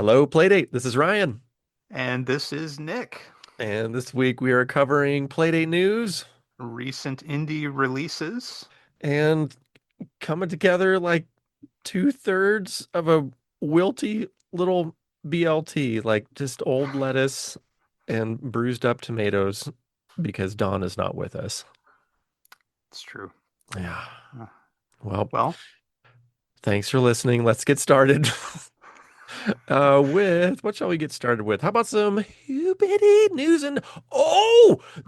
Hello, Playdate. This is Ryan. And this is Nick. And this week we are covering Playdate news Recent indie releases. and coming together like two-thirds of a wilty little BLT, like just old lettuce and bruised up tomatoes because Dawn is not with us. It's true. Yeah. Uh, Well, well, thanks for listening. Let's get started. With what shall we get started with? How about some hibbity news and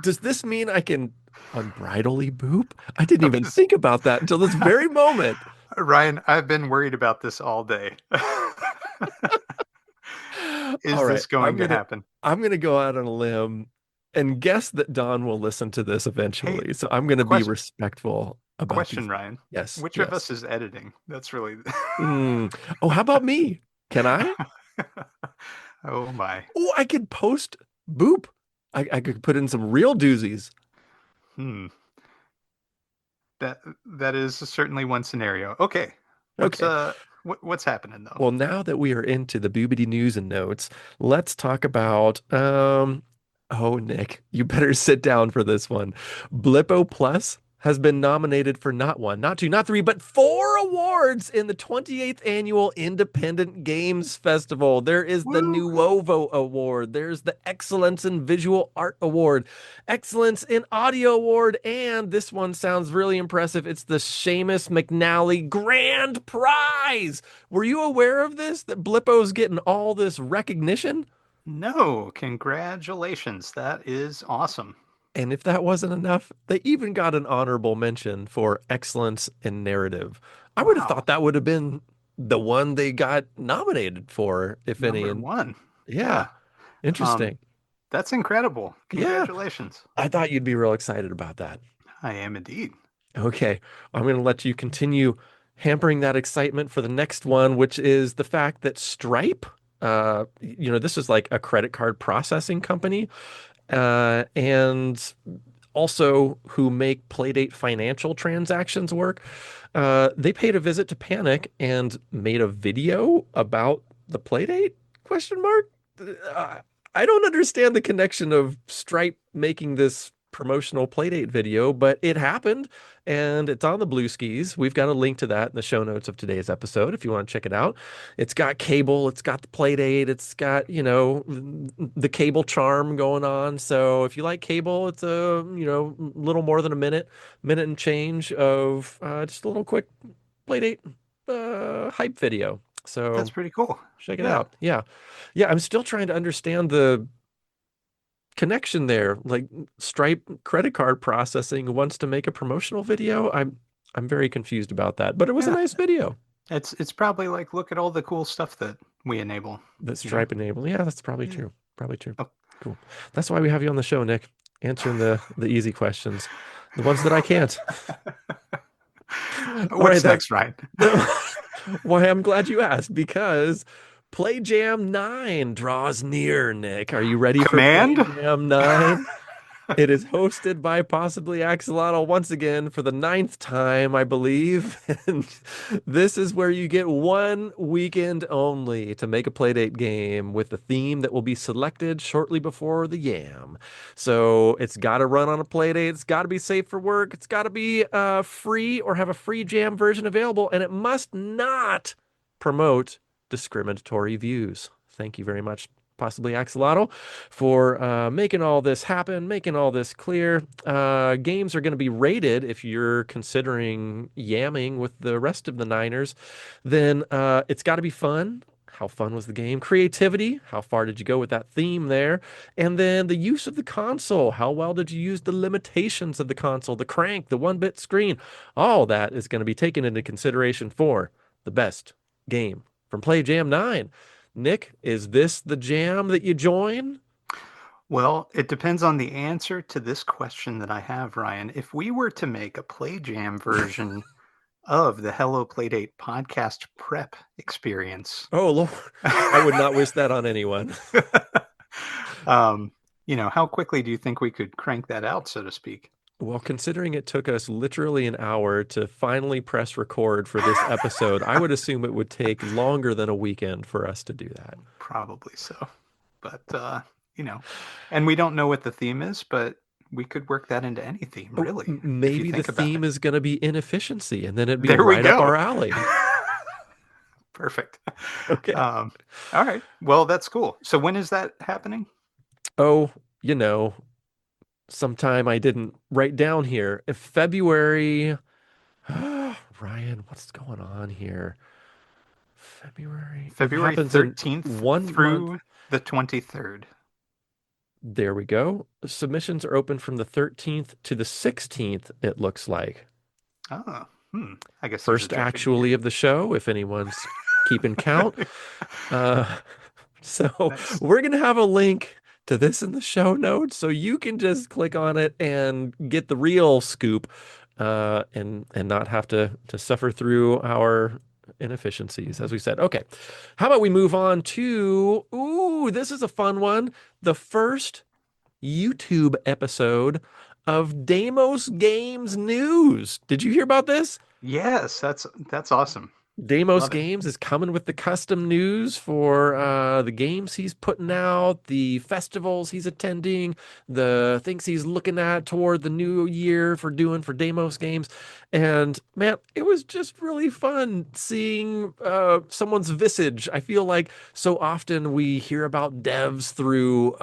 does this mean I can unbridledly boop? I didn't I even was, think about that until this very moment. Ryan, I've been worried about this all day. All Is right, this going to happen? I'm gonna go out on a limb and guess that Don will listen to this Hey, eventually. So I'm gonna be question, respectful about question, these. Ryan. Yes, Which of yes. us is editing? That's really. Oh, how about me? Can I? Oh my. Oh, I could post boop. I could put in some real doozies. Hmm. That is certainly one scenario. Okay. What's Okay. what's happening though? Well, now that we are into the boobity news and notes, let's talk about oh Nick, you better sit down for this one. Blippo Plus has been nominated for not one, not two, not three, but four awards in the 28th annual Independent Games Festival. There is the Woo! Nuovo Award, there's the Excellence in Visual Art Award, Excellence in Audio Award, and this one sounds really impressive. It's the Seamus McNally Grand Prize. Were you aware of this? That Blippo's getting all this recognition? No, congratulations. That is awesome. And if that wasn't enough, they even got an honorable mention for excellence in narrative. I would have thought Wow. that would have been the one they got nominated for, if any. Number And one. yeah, Yeah. Um, interesting. that's incredible. Yeah, Congratulations. I thought you'd be real excited about that. I am indeed. Okay, I'm going to let you continue hampering that excitement for the next one, which is the fact that Stripe, this is like a credit card processing company, and also who make Playdate financial transactions work. They paid a visit to Panic and made a video about the Playdate question mark. Uh, I don't understand the connection of Stripe making this promotional Playdate video, but it happened and it's on the Blue Skis. We've got a link to that in the show notes of today's episode if you want to check it out. It's got cable, it's got the Playdate, it's got, the cable charm going on. So if you like cable, it's a, little more than a minute and change of just a little quick Playdate hype video. That's So pretty cool. check it Yeah. out. Yeah. Yeah, I'm still trying to understand the connection there. Like Stripe credit card processing wants to make a promotional video. I'm very confused about that, but it was a Yeah. nice video It's probably like look at all the cool stuff that we enable, that you know? Stripe enabled. Yeah, that's probably Yeah. true. Probably true. Oh. Cool. That's why we have you on the show, Nick, answering the easy questions, the ones that I can't. All right, What's next, Ryan? why I'm glad you asked because Play Jam 9 draws near, Nick. Are you ready for Play Command? Jam 9? It is hosted by possibly Axolotl once again for the ninth time, I believe. And this is where you get one weekend only to make a Playdate game with the theme that will be selected shortly before the Yam. So it's got to run on a Playdate. It's got to be safe for work. It's got to be free or have a free Jam version available. And it must not promote discriminatory views. Thank you very much, possibly Axolotl, for making all this happen, making all this clear. Games are going to be rated if you're considering yamming with the rest of the Niners. Then it's got to be fun. How fun was the game? Creativity. How far did you go with that theme there? And then the use of the console. How well did you use the limitations of the console, the crank, the 1-bit screen? All that is going to be taken into consideration for the best game from Play Jam 9. Nick, is this the jam that you join? Well, it depends on the answer to this question that I have, Ryan. If we were to make a Play Jam version of the Hello Playdate podcast prep experience, Oh, Lord. I would not wish that on anyone. um, how quickly do you think we could crank that out, so to speak? Well, considering it took us literally an hour to finally press record for this episode, I would assume it would take longer than a weekend for us to do that. Probably so. But, you know, and we don't know what the theme is, but we could work that into any theme, Oh, really, if you maybe the think about theme it. is going to be inefficiency, and then it'd be There we right up go. our alley. Perfect. Okay. Um, all right. Well, that's cool. So when is that happening? Oh, you know, sometime I didn't write down here. If February, Ryan, what's going on here? February. It February happens in 13th 1 month. through the 23rd. There we go. Submissions are open from the 13th to the 16th, it looks like. Oh, I guess there's a First Japanese year. actually of the show, if anyone's keeping count. Uh, so Nice. we're gonna have a link to this in the show notes, so you can just click on it and get the real scoop, and not have to suffer through our inefficiencies, as we said. Okay, how about we move on to, ooh, this is a fun one. The first YouTube episode of Demos Games News. Did you hear about this? Yes, that's awesome. Demos Love it. Games is coming with the custom news for the games he's putting out, the festivals he's attending, the things he's looking at toward the new year for doing for Demos Games. And man, it was just really fun seeing someone's visage. I feel like so often we hear about devs through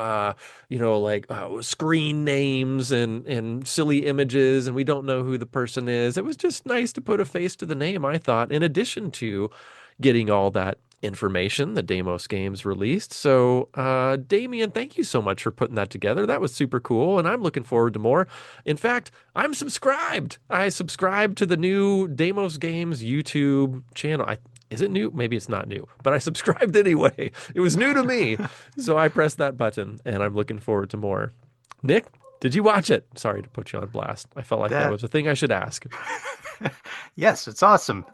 like screen names and silly images, and we don't know who the person is. It was just nice to put a face to the name, I thought, in addition to getting all that information the Demos Games released. So, Damien, thank you so much for putting that together. That was super cool, and I'm looking forward to more. In fact, I'm subscribed. I subscribed to the new Demos Games YouTube channel. Is it new? Maybe it's not new, but I subscribed anyway. It was new to me. So I pressed that button, and I'm looking forward to more. Nick, did you watch it? Sorry to put you on blast. I felt like that That was a thing I should ask. yes, it's awesome.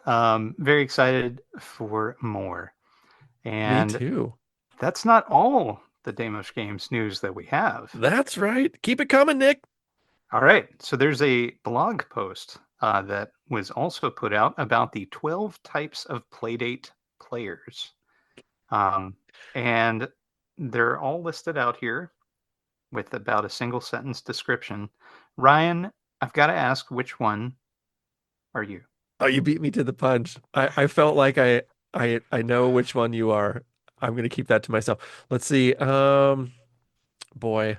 Very excited for more. Me And too. that's not all the Damos Games news that we have. That's right. Keep it coming, Nick. All right, so there's a blog post that was also put out about the 12 types of Playdate players. Um, and they're all listed out here with about a single sentence description. Ryan, I've got to ask, which one are you? Oh, you beat me to the punch. I felt like I know which one you are. I'm gonna keep that to myself. Let's see. Boy.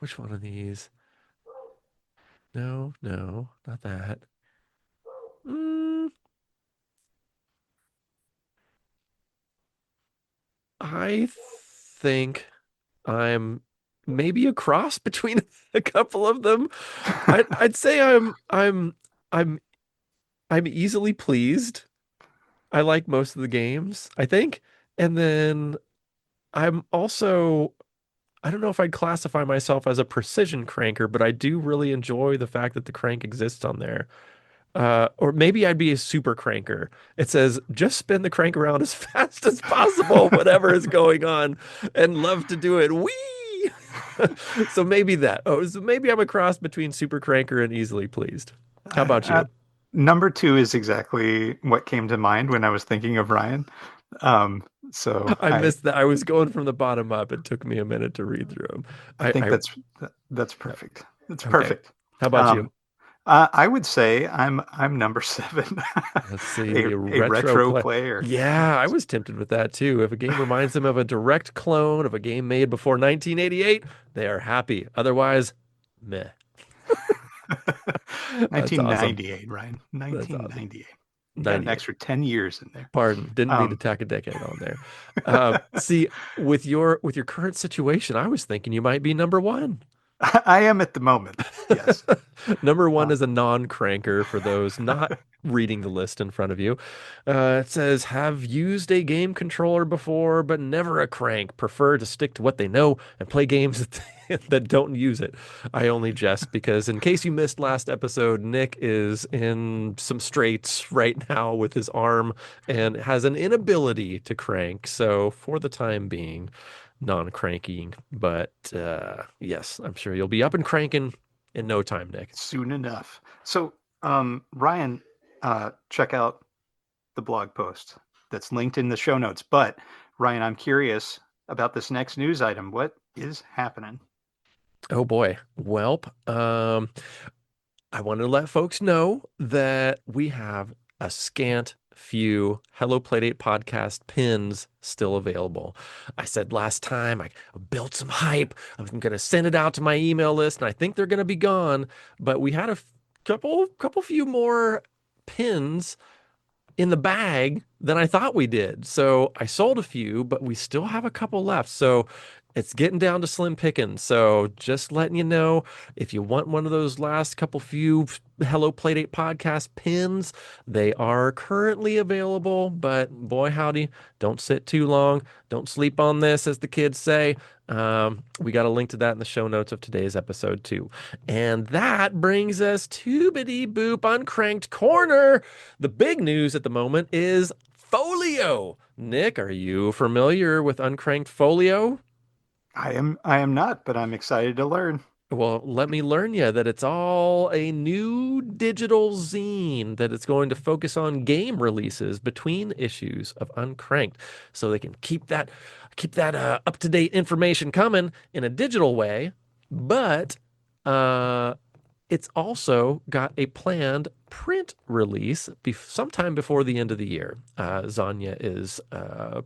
Which one of these? No, no, not that. Mm, I think I'm maybe a cross between a couple of them. I'd say I'm I'm easily pleased. I like most of the games, I think. And then I'm also, I don't know if I'd classify myself as a precision cranker, but I do really enjoy the fact that the crank exists on there. Or maybe I'd be a super cranker. It says just spin the crank around as fast as possible, whatever is going on, and love to do it. Whee! So maybe that. Oh, so maybe I'm a cross between super cranker and easily pleased. How about Uh, you? Number two is exactly what came to mind when I was thinking of Ryan. Um, so I I, missed that. I was going from the bottom up. It took me a minute to read through them. I think I that's perfect. That's okay. perfect. How about you? Um, I would say I'm number seven, Let's see, a retro retro play. player. Yeah, I was tempted with that too. If a game reminds them of a direct clone of a game made before 1988, they are happy. Otherwise, meh. That's awesome. 1998, Ryan. That's awesome. 1998. You got an 98. extra 10 years in there. Pardon, didn't mean to Um, tack a decade on there. See, with your current situation, I was thinking you might be number one. I am at the moment. Yes. Number one Uh, is a non-cranker for those not reading the list in front of you. It says, have used a game controller before, but never a crank. Prefer to stick to what they know and play games that don't use it. I only jest because, in case you missed last episode, Nick is in some straits right now with his arm and has an inability to crank. So, for the time being, non-cranking. But yes, I'm sure you'll be up and cranking in no time, Nick. Soon enough. So, Ryan, check out the blog post that's linked in the show notes. But Ryan, I'm curious about this next news item. What is happening? Oh boy. Welp. I want to let folks know that we have a scant few Hello Playdate podcast pins still available. I said last time I built some hype. I'm going to send it out to my email list, and I think they're going to be gone. But we had a couple few more pins in the bag than I thought we did. So I sold a few, but we still have a couple left. So it's getting down to slim pickings. So just letting you know, if you want one of those last couple few Hello Playdate podcast pins, they are currently available. But boy, howdy, don't sit too long. Don't sleep on this, as the kids say. We got a link to that in the show notes of today's episode too. And that brings us to Biddy Boop Uncranked Corner. The big news at the moment is Folio. Nick, are you familiar with Uncranked Folio? I am not, but I'm excited to learn. Well, let me learn you that it's all a new digital zine that it's going to focus on game releases between issues of Uncranked, so they can keep that up-to-date information coming in a digital way, but uh it's also got a planned print release sometime before the end of the year. Zanya is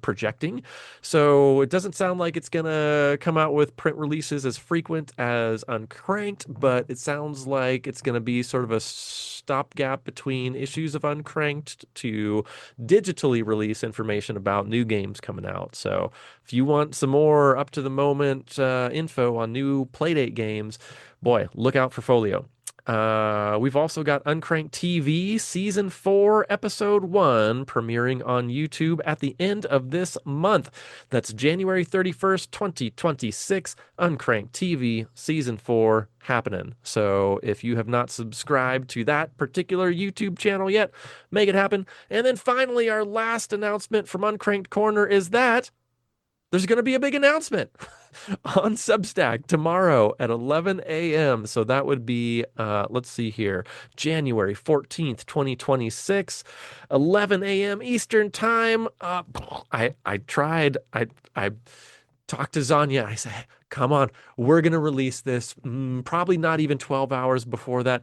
projecting. So it doesn't sound like it's going to come out with print releases as frequent as Uncranked, but it sounds like it's going to be sort of a stopgap between issues of Uncranked to digitally release information about new games coming out. So if you want some more up to the moment info on new Playdate games, boy, look out for Folio. We've also got Uncranked TV Season 4, Episode 1, premiering on YouTube at the end of this month. That's January 31st, 2026. Uncranked TV Season 4 happening. So if you have not subscribed to that particular YouTube channel yet, make it happen. And then finally, our last announcement from Uncranked Corner is that there's going to be a big announcement on Substack tomorrow at 11 a.m. So that would be, let's see here, January 14th, 2026, 11 a.m. Eastern Time. I tried, I talked to Zanya. I said, come on, we're going to release this probably not even 12 hours before that.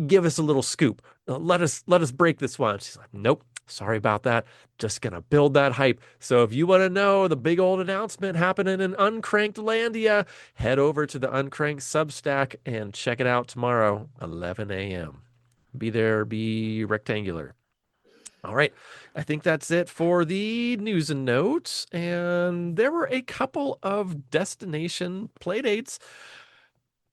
Give us a little scoop. Let us break this one. She's like, nope. Sorry about that. Just gonna build that hype. So if you want to know the big old announcement happening in Uncranked Landia, head over to the Uncranked Substack and check it out tomorrow, 11 a.m. Be there, be rectangular. All right. I think that's it for the news and notes. And there were a couple of destination playdates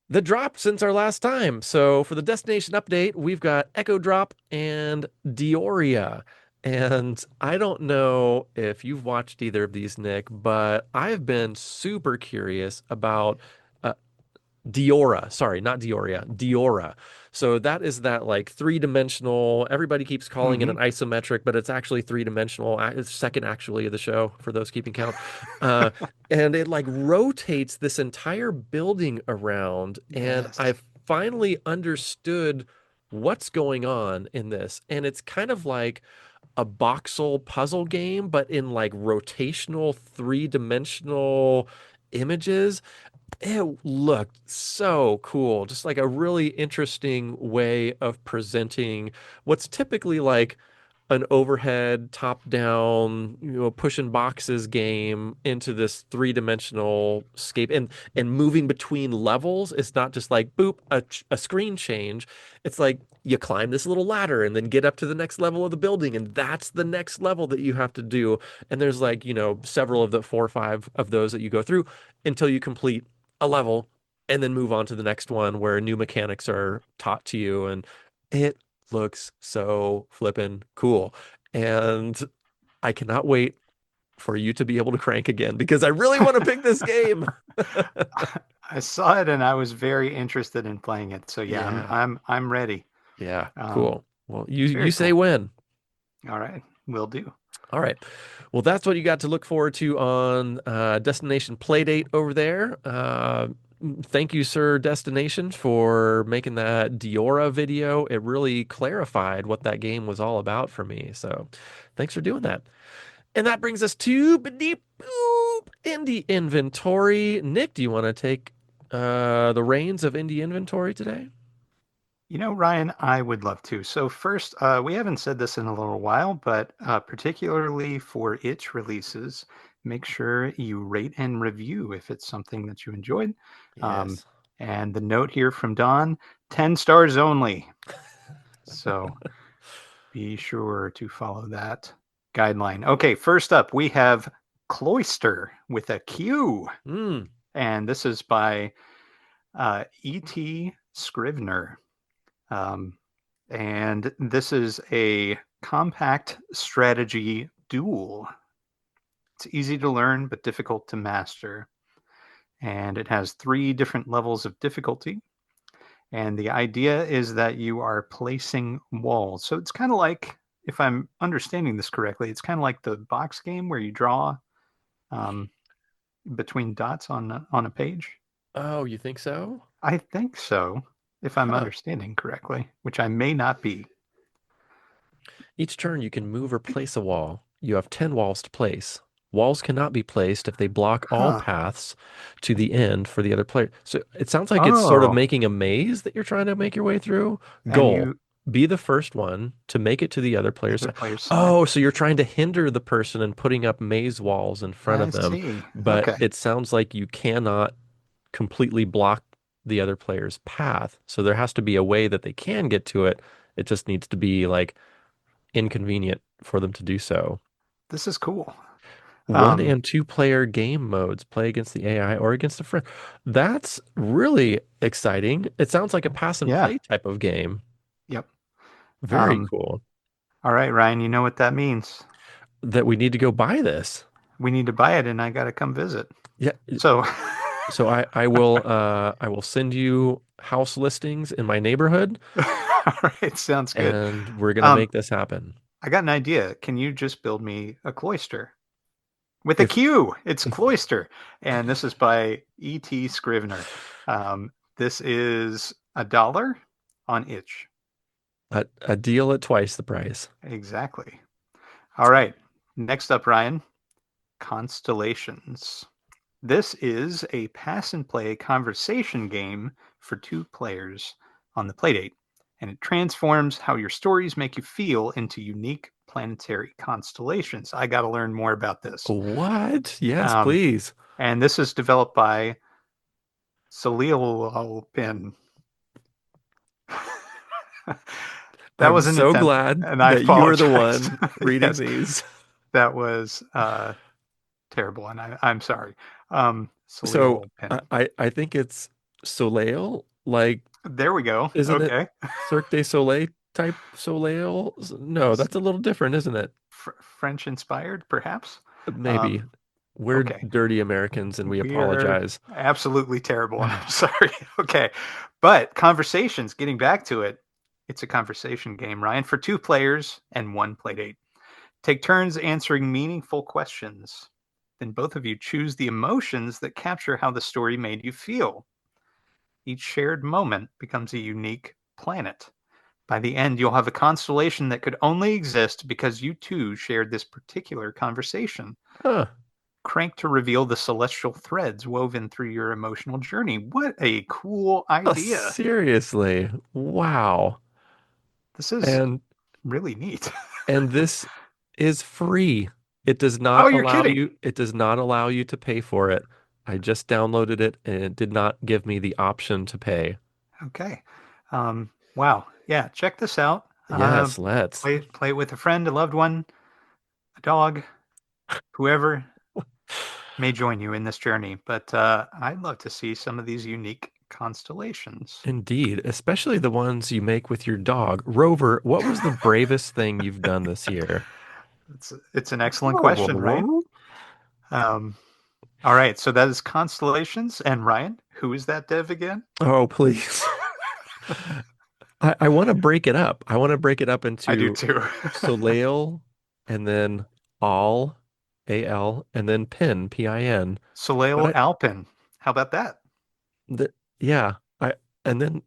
that dropped since our last time. So for the destination update, we've got Echo Drop and Dioria. And I don't know if you've watched either of these, Nick, but I've been super curious about uh, Diora. Sorry, not Dioria, Diora. So that is that like three-dimensional, everybody keeps calling it Hmm. an isometric, but it's actually three-dimensional. It's second actually of the show for those keeping count. Uh, and it like rotates this entire building around. And Yes. I've finally understood what's going on in this. And it's kind of like a voxel puzzle game, but in like rotational three-dimensional images. It looked so cool. Just like a really interesting way of presenting what's typically like an overhead, top-down, pushing boxes game into this three-dimensional scape and moving between levels. It's not just like boop, a screen change. It's like you climb this little ladder and then get up to the next level of the building, and that's the next level that you have to do. And there's like, several of the 4 or 5 of those that you go through until you complete a level and then move on to the next one where new mechanics are taught to you. And it looks so flippin' cool. And I cannot wait for you to be able to crank again because I really want to pick this game. I saw it and I was very interested in playing it. So yeah, I'm Yeah. I'm I'm ready. Yeah. Um, Cool. Well, you very say cool. when. All right, will do. All right. Well, that's what you got to look forward to on Destination Playdate over there. Thank you, Sir Destination, for making that Diora video. It really clarified what that game was all about for me. So thanks for doing that. And that brings us to Beneath Boop Indie Inventory. Nick, do you want to take the reins of Indie Inventory today? Ryan, I would love to. So first, we haven't said this in a little while, but particularly for itch releases, make sure you rate and review if it's something that you enjoyed. Um, Yes. and the note here from Don, 10 stars only. So be sure to follow that guideline. Okay, first up, we have Cloister with a Q. Mm. And this is by E.T. Scrivener. Um, and this is a compact strategy duel. It's easy to learn, but difficult to master. And it has 3 different levels of difficulty. And the idea is that you are placing walls. So it's kind of like, if I'm understanding this correctly, it's kind of like the box game where you draw um, between dots on a page. Oh, you think so? I think so, if I'm Huh. understanding correctly, which I may not be. Each turn, you can move or place a wall. You have 10 walls to place. Walls cannot be placed if they block all Huh. paths to the end for the other player. So it sounds like it's sort of Oh, making a maze that you're trying to make your way through. and Goal, you be the first one to make it to the other the player's other side. player's side. Oh, so you're trying to hinder the person and putting up maze walls in front I of them, see. but Okay. it sounds like you cannot completely block the other player's path. So there has to be a way that they can get to it. It just needs to be like inconvenient for them to do so. This is cool. One Um, and two player game modes, play against the AI or against a friend. That's really exciting. It sounds like a pass and yeah. play type of game. Yep. Very Um, cool. all right, Ryan, you know what that means. That we need to go buy this. We need to buy it and I got to come visit. Yeah. So, So I will send you house listings in my neighborhood all right, sounds good. and we're gonna Um, make this happen. I got an idea. Can you just build me a cloister with a If Q? It's cloister. And this is by E.T. Scrivener. This is $1 on itch. a deal at twice the price. Exactly. All right. Next up, Ryan, Constellations. This is a pass and play conversation game for 2 players on the Playdate, and it transforms how your stories make you feel into unique planetary constellations. I got to learn more about this. What? Yes, Um, please. and this is developed by Salil Pin. That I'm was an so attempt, glad and I that you are the apologize. one reading Yes, these. that was terrible, and I'm sorry. So Salil Pin. I think it's Soleil, like, There we go. isn't it Okay. Cirque du Soleil type Soleil? No, that's a little different, isn't it? French inspired, perhaps. Maybe. Um, We're okay, dirty Americans and we we are apologize. absolutely terrible, and I'm sorry. Okay, but conversations. Getting back to it, it's a conversation game, Ryan, for 2 players and 1 playdate. Take turns answering meaningful questions. Then both of you choose the emotions that capture how the story made you feel. Each shared moment becomes a unique planet. By the end, you'll have a constellation that could only exist because you two shared this particular conversation. Huh. Crank to reveal the celestial threads woven through your emotional journey. What a cool Oh, idea. seriously. Wow. This is And really neat. this is free. Oh, you're kidding. It does not allow you to pay for it. I just downloaded it and it did not give me the option to pay. Okay. Wow. Yeah, check this out. Yes, let's. Play it with a friend, a loved one, a dog, whoever may join you in this journey. But I'd love to see some of these unique constellations. Indeed, especially the ones you make with your dog. Rover, what was the bravest thing you've done this year? It's an excellent question, right? Um, all right, so that is constellations. And Ryan, who is that dev again? Oh, please. I want to break it up. I want to break it up I do into too. Soleil and then Al, A-L, and then pin, P-I-N. But Soleil Alpin. How about that? th yeah, and then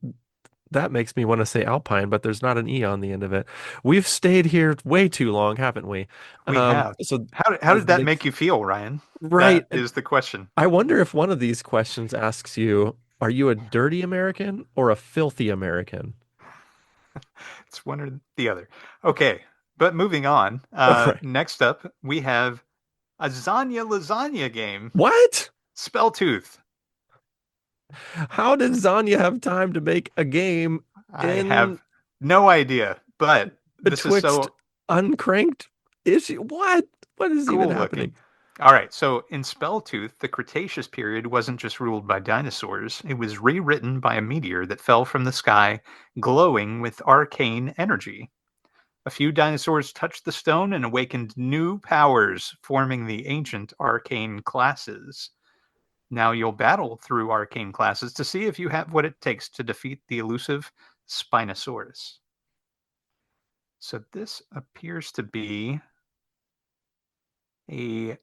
that makes me want to say Alpine, but there's not an E on the end of it. We've stayed here way too long, haven't we? We have. So How as did that Nick, make you feel, Ryan? right. That And is the question. I wonder if one of these questions asks you, are you a dirty American or a filthy American? It's one or the other. Okay, but moving on. Right. Next up, we have a Zanya lasagna game, What? Spelltooth. How did Zanya have time to make a game I in have no idea, but this is betwixt so uncranked issue? What? What is even cool happening? looking. All right, so in Spelltooth, the Cretaceous period wasn't just ruled by dinosaurs, it was rewritten by a meteor that fell from the sky, glowing with arcane energy. A few dinosaurs touched the stone and awakened new powers, forming the ancient arcane classes. Now you'll battle through arcane classes to see if you have what it takes to defeat the elusive Spinosaurus. So this appears to be a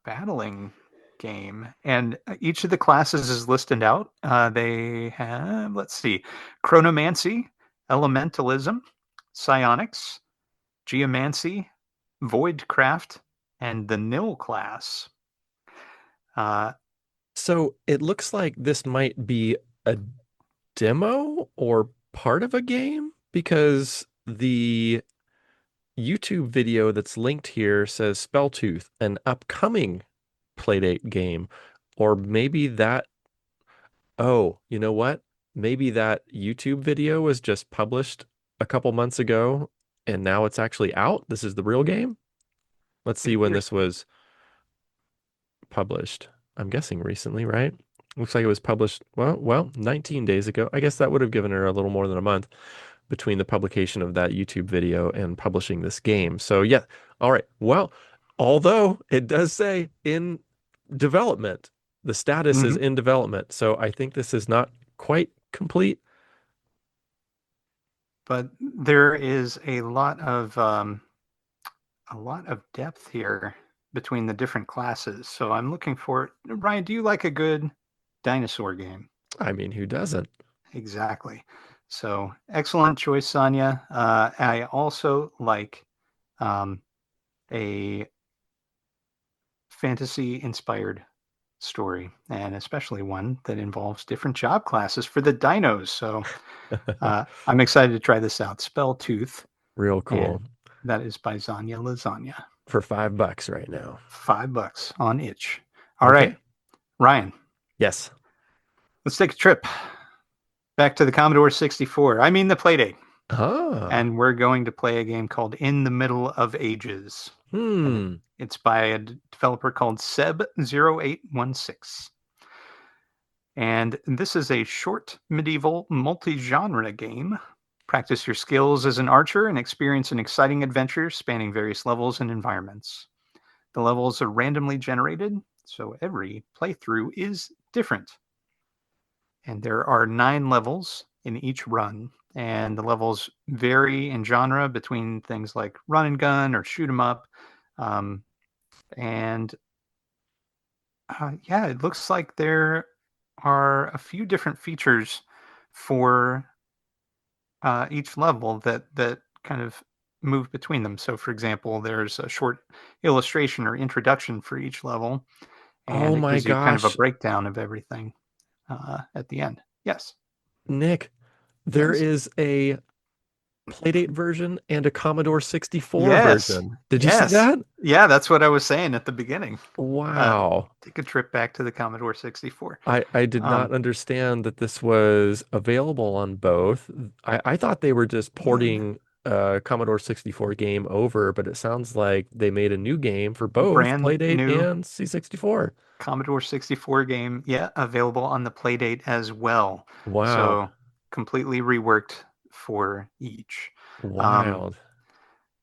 battling game, and each of the classes is listed out. They have, let's see, chronomancy, elementalism, psionics, geomancy, voidcraft, and the nil class. Uh, So it looks like this might be a demo or part of a game because the YouTube video that's linked here says Spelltooth, an upcoming Playdate game. Or maybe that, oh, you know what? Maybe that YouTube video was just published a couple months ago and now it's actually out. This is the real game. Let's it see when appears this to be. was published. I'm guessing recently, right? Looks like it was published, well, 19 days ago. I guess that would have given her a little more than a month between the publication of that YouTube video and publishing this game. So yeah, all right. Well, although it does say in development, the status is Mm-hmm. in development. So I think this is not quite complete. But there is a lot of depth here between the different classes. So I'm looking for Ryan. Do you like a good dinosaur game? I mean, who doesn't? Exactly. So excellent choice, Sonia. I also like um, a fantasy inspired story, and especially one that involves different job classes for the dinos. So I'm excited to try this out. Spelltooth, Real and cool that is by Zanya Lasagna. for $5 right now. $5 on itch. All Okay. right, Ryan, Yes. let's take a trip back to the Commodore 64. I mean, the Playdate. Ah. And we're going to play a game called In the Middle of Ages. And Hmm. it's by a developer called Seb0816. And this is a short medieval multi-genre game. Practice your skills as an archer and experience an exciting adventure spanning various levels and environments. The levels are randomly generated, so every playthrough is different. And there are 9 levels in each run, and the levels vary in genre between things like run and gun or shoot 'em up. Um, and yeah, it looks like there are a few different features for each level that kind of move between them. So, for example, there's a short illustration or introduction for each level, Oh and it my gives you kind of a gosh, breakdown of everything at the end. Yes. Nick, there Yes. is a Playdate version and a Commodore 64 Yes. version. Did you see Yes. that? Yeah, that's what I was saying at the beginning. Uh, Wow. take a trip back to the Commodore 64. I did not Um, understand that this was available on both. I thought they were just and porting a Commodore 64 game over, but it sounds like they made a new game for both brand Playdate new and C64. Commodore 64 game, yeah, available on the Playdate as well. Wow. So completely reworked for each. Um, Wild.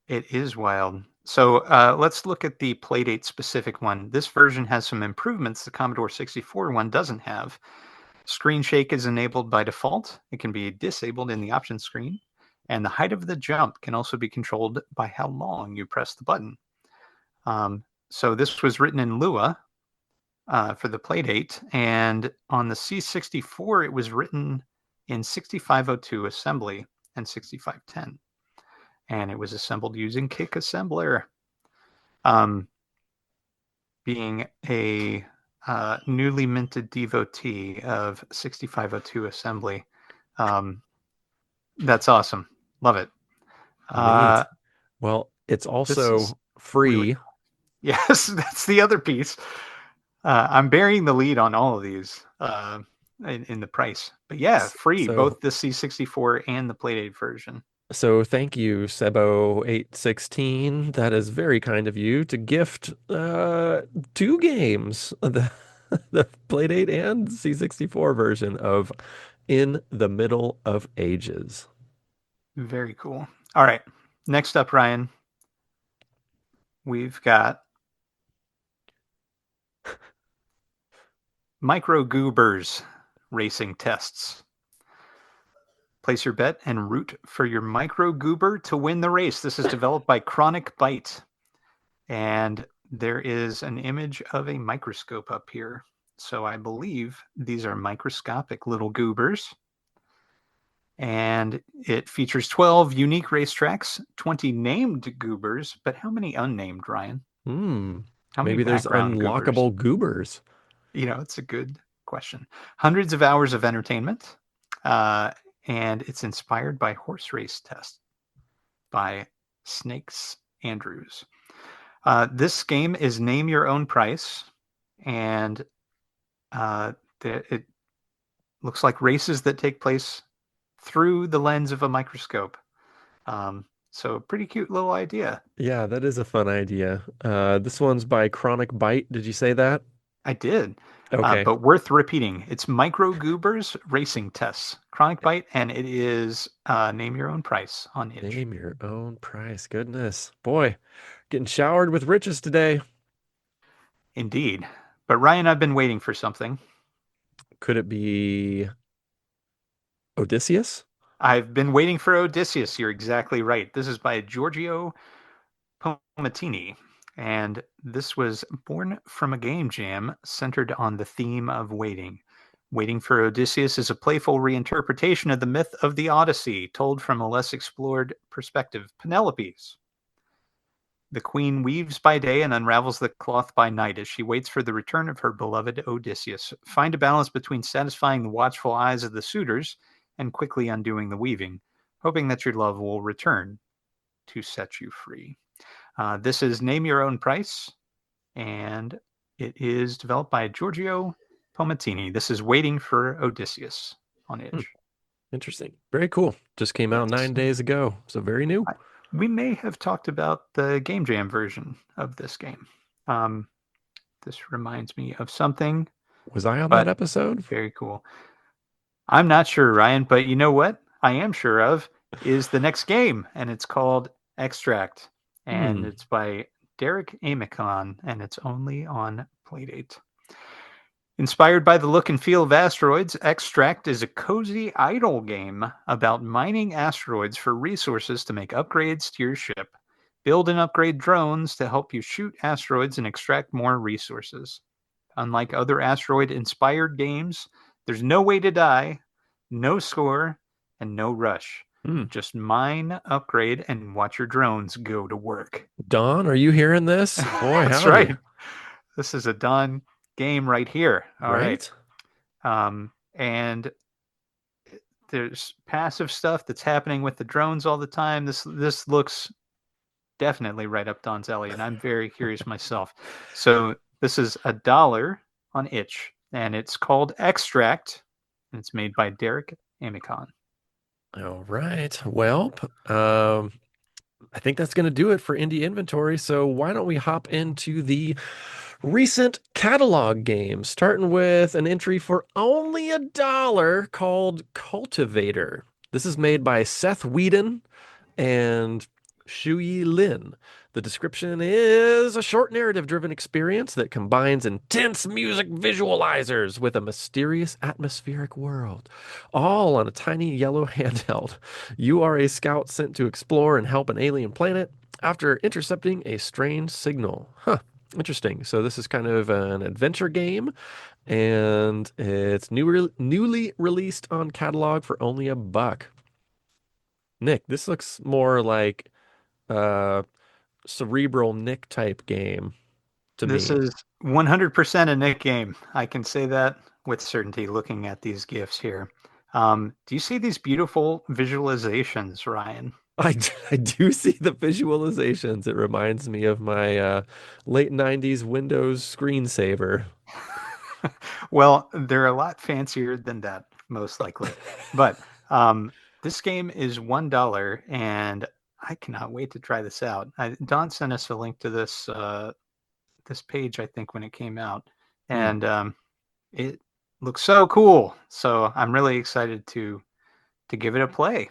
it is wild. So let's look at the Playdate specific one. This version has some improvements the Commodore 64 one doesn't have. Screen shake is enabled by default. It can be disabled in the options screen. And the height of the jump can also be controlled by how long you press the button. So this was written in Lua for the Playdate, and on the C64 it was written in 6502 assembly and 6510, and it was assembled using Kick Assembler. Um, being a newly minted devotee of 6502 assembly, um, that's awesome. Love it. Uh, Neat. Well, it's this is also really free. cool. Yes, that's the other piece. I'm burying the lead on all of these in the price. But yeah, free, So both the C64 and the Playdate version. So thank you, Sebo816. That is very kind of you to gift two games, the Playdate and C64 version of In the Middle of Ages. Very cool. All right. Next up, Ryan, we've got Micro Goobers racing tests. Place your bet and root for your Micro Goober to win the race. This is developed by Chronic Byte. And there is an image of a microscope up here. So I believe these are microscopic little goobers. And it features 12 unique racetracks, 20 named goobers, but how many unnamed, Ryan? Hmm. How many Maybe there's background goobers? unlockable goobers. It's a good question. Hundreds of hours of entertainment. Uh, and it's inspired by Horse Race Test by Snakes Andrews. This game is name your own price, and it looks like races that take place through the lens of a microscope. So pretty cute little idea. Yeah, that is a fun idea. This one's by Chronic Bite. Did you say that? I did, Okay. but worth repeating. It's Micro Goobers Racing Tests, Chronic Bite, and it is name your own price on itch. Name your own price. Goodness. Boy, getting showered with riches today. Indeed. But Ryan, I've been waiting for something. Could it be Odysseus? I've been waiting for Odysseus. You're exactly right. This is by Giorgio Pomatini, and this was born from a game jam centered on the theme of waiting. Waiting for Odysseus is a playful reinterpretation of the myth of the Odyssey, told from a less explored perspective, Penelope's. The queen weaves by day and unravels the cloth by night as she waits for the return of her beloved Odysseus. Find a balance between satisfying the watchful eyes of the suitors and quickly undoing the weaving, hoping that your love will return to set you free. This is Name Your Own Price, and it is developed by Giorgio Pomatini. This is Waiting for Odysseus on Hmm, Itch. interesting. Very cool. Just came out Yes. 9 days ago, so very new. We may have talked about the Game Jam version of this game. Um, this reminds me of something, Was I on that but episode? very cool. I'm not sure, Ryan, but you know what I am sure of is the next game, and it's called Extract, and Hmm. it's by Derek Amicon, and it's only on Playdate. Inspired by the look and feel of asteroids, Extract is a cozy idle game about mining asteroids for resources to make upgrades to your ship. Build and upgrade drones to help you shoot asteroids and extract more resources. Unlike other asteroid inspired games, there's no way to die, no score, and no rush. Hmm. Just mine, upgrade, and watch your drones go to work. Don, are you hearing this? Boy, That's howdy. right. This is a done game right here. All right. Right? And there's passive stuff that's happening with the drones all the time. This looks definitely right up Don's alley, and I'm very curious myself. So this is $1 on itch, and it's called Extract, and it's made by Derek Amicon. All right. Well, I think that's going to do it for indie inventory. So why don't we hop into the recent catalog games, starting with an entry for only $1 called Cultivator. This is made by Seth Whedon and Shuyi Lin. The description is a short narrative-driven experience that combines intense music visualizers with a mysterious atmospheric world, all on a tiny yellow handheld. You are a scout sent to explore and help an alien planet. after intercepting a strange signal. Huh. Interesting. So this is kind of an adventure game, and it's newly released on catalog for only $1. Nick, this looks more like a cerebral Nick type game to This me. is 100% a Nick game. I can say that with certainty looking at these GIFs here. Do you see these beautiful visualizations, Ryan? I do see the visualizations. It reminds me of my late 90s Windows screensaver. Well, they're a lot fancier than that, most likely. But this game is $1, and I cannot wait to try this out. Don sent us a link to this page, I think, when it came out, Hmm. and it looks so cool. So I'm really excited to give it a play.